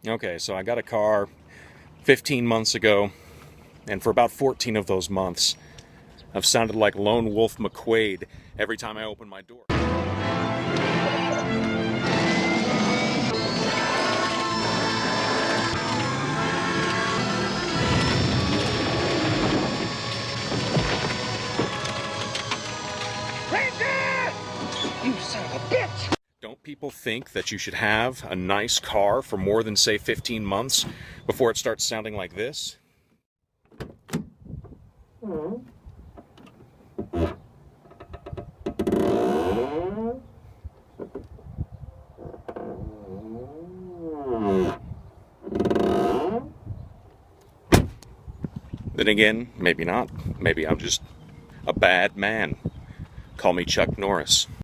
Okay, so I got a car 15 months ago, and for about 14 of those months, I've sounded like Lone Wolf McQuade every time I open my door. You son of a bitch! Don't people think that you should have a nice car for more than, say, 15 months before it starts sounding like this? Then again, maybe not. Maybe I'm just a bad man. Call me Chuck Norris.